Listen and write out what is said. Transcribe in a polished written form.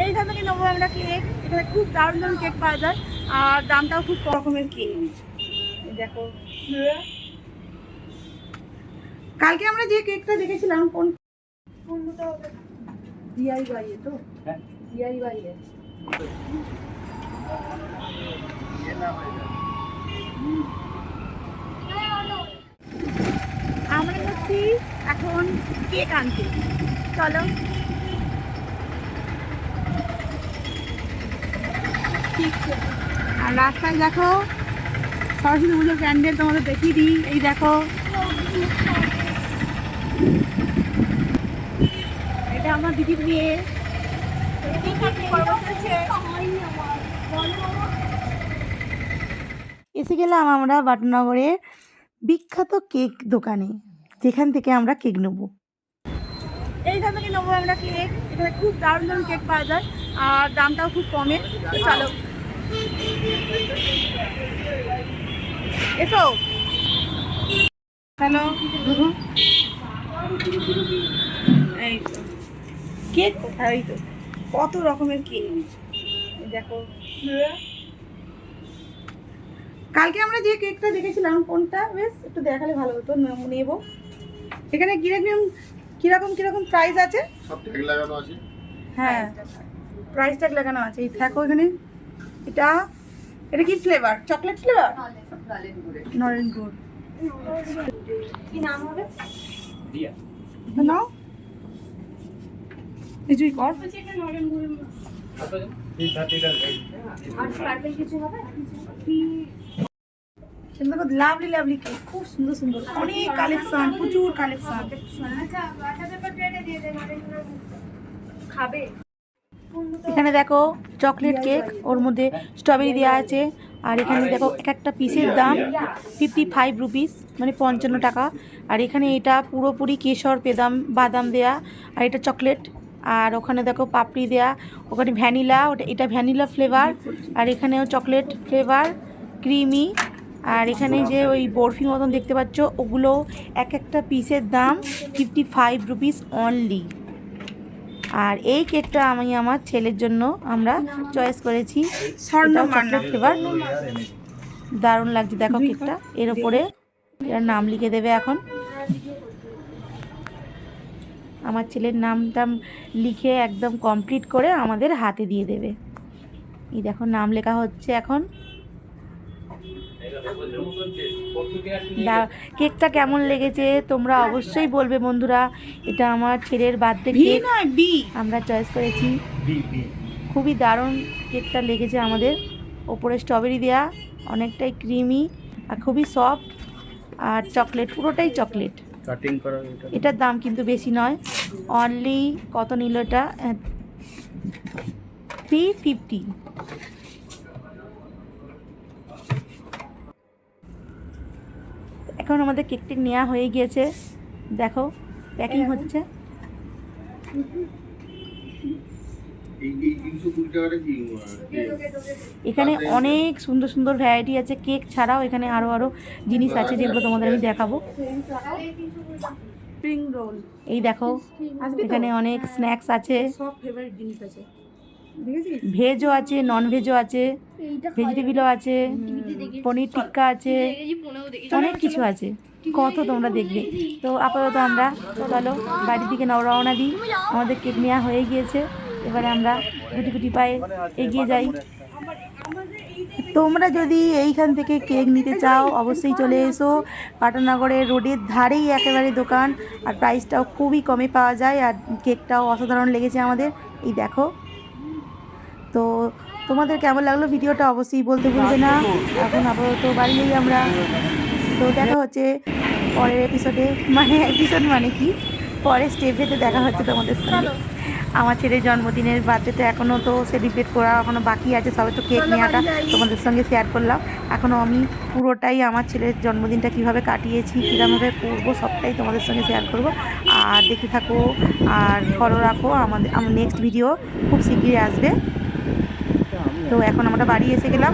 এইখান থেকে নেবো আমরা কেক। এখানে খুব দারুণ দারুণ কেক পাওয়া যায় আর দামটাও খুব কম রকমের কেক। দেখো কালকে আমরা যে কেকটা দেখেছিলাম কোনটা হবে DIY তো DIY আমরা যাচ্ছি এখন কেক আনতে। চলো আর রাস্তায় দেখো সরস্বতী পুজোর প্যান্ডেল তোমাদের দেখিয়ে দিই। এই দেখো এটা আমার দিদির বিয়ে। এসে গেলাম আমরা বাটনগরের বিখ্যাত কেক দোকানে, যেখান থেকে আমরা কেক নেবো। এইখান থেকে নেবো আমরা কেক। এখানে খুব দারুণ দারুণ কেক পাওয়া যায় আর দামটাও খুব কমে। চলো এসো। হ্যালো এই কেক কোথায়? ওই তো কত রকমের কেক দেখো। কালকে আমরা যে কেকটা দেখেছিলাম কোনটা বেশ একটু দেখালে ভালো হতো, নেবো। এখানে কিরকম কিরকম প্রাইস আছে? সব ট্যাগ লাগানো আছে। হ্যাঁ প্রাইস ট্যাগ লাগানো আছে। এই দেখো এখানে এটা কি ফ্লেভার? চকলেট ফ্লেভার, নরেন গুড়। কি নাম হবে? দিয়া নাও কিছুই কর। এটা নরেন গুড়ের এই 30টা আর পার্পল কিছু হবে? দেখো লাভলি লাভলি কেক, খুব সুন্দর সুন্দর, অনেক কালেকশন, প্রচুর কালেকশন। আচ্ছা বাচ্চাদের প্লেটে দিয়ে দেন, খাবে। এখানে দেখো চকলেট কেক, ওর মধ্যে স্ট্রবেরি দেওয়া আছে। আর এখানে দেখো এক একটা পিসের দাম 55 রুপিস, মানে 55 টাকা। আর এখানে এটা পুরোপুরি কেশর বাদাম দেয়া, আর এটা চকলেট। আর ওখানে দেখো পাপড়ি দেয়া, ওখানে ভ্যানিলা, এটা ভ্যানিলা ফ্লেভার। আর এখানেও চকলেট ফ্লেভার ক্রিমি। আর এখানে যে ওই বরফি মতন দেখতে পাচ্ছ, ওগুলো এক একটা পিসের দাম 55 রুপিস অনলি। আর এই কেকটা আমি আমার ছেলের জন্য আমরা চয়েস করেছি, চকলেট ফ্লেভার। দারুণ লাগছে দেখো কেকটা। এর ওপরে এর নাম লিখে দেবে। এখন আমার ছেলের নামটা লিখে একদম কমপ্লিট করে আমাদের হাতে দিয়ে দেবে। এই দেখো নাম লেখা হচ্ছে এখন। কেকটা কেমন লেগেছে তোমরা অবশ্যই বলবে বন্ধুরা। এটা আমার ছেলের বার্থডে কেক, আমরা চয়েস করেছি। খুবই দারুণ কেকটা লেগেছে আমাদের। ওপরে স্ট্রবেরি দেয়া, অনেকটাই ক্রিমি আর খুবই সফট। আর চকলেট, পুরোটাই চকলেট। এটার দাম কিন্তু বেশি নয়, অনলি কত নিল এটা? 350। এখন আমাদের কেকটি নেওয়া হয়ে গিয়েছে, দেখো প্যাকিং হচ্ছে। এখানে অনেক সুন্দর সুন্দর ভ্যারাইটি আছে কেক ছাড়াও। এখানে আরও জিনিস আছে যেগুলো তোমাদের আমি দেখাবো। স্প্রিং রোল, এই দেখো এখানে অনেক স্ন্যাক্স আছে, সব ফেভারিট জিনিস আছে। ভেজও আছে, নন ভেজও আছে, ভেজিটেবিলও আছে, পনির টিক্কা আছে, অনেক কিছু আছে। কত তোমরা দেখবে। তো আপাতত আমরা চলো বাড়ির দিকে রওনা দিই। আমাদের কেক নেওয়া হয়ে গিয়েছে, এবারে আমরা গুটি গুটি পায়ে এগিয়ে যাই। তোমরা যদি এইখান থেকে কেক নিতে চাও অবশ্যই চলে এসো। পাটনগরের রোডের ধারেই একেবারে দোকান, আর প্রাইসটাও খুবই কমে পাওয়া যায়। আর কেকটাও অসাধারণ লেগেছে আমাদের। এই দেখো। তো তোমাদের কেমন লাগলো ভিডিওটা অবশ্যই বলতে ভুলবে না। এখন আপাতত বাড়ি যাই আমরা। তো দেখা হচ্ছে পরের এপিসোডে, এপিসোড মানে কি, পরের স্টেপেতে দেখা হচ্ছে তোমাদের সঙ্গে। আমার ছেলের জন্মদিনের বার্থডেটা এখনও তো সেলিব্রেট করা এখনও বাকি আছে, সবে তো কেক নেওয়াটা তোমাদের সঙ্গে শেয়ার করলাম। এখনও আমি পুরোটাই আমার ছেলের জন্মদিনটা কীভাবে কাটিয়েছি, কীরকমভাবে করবো, সবটাই তোমাদের সঙ্গে শেয়ার করব। আর দেখতে থাকো আর ফলো রাখো। আমার নেক্সট ভিডিও খুব শীঘ্রই আসবে। তো এখন আমরা বাড়ি এসে গেলাম।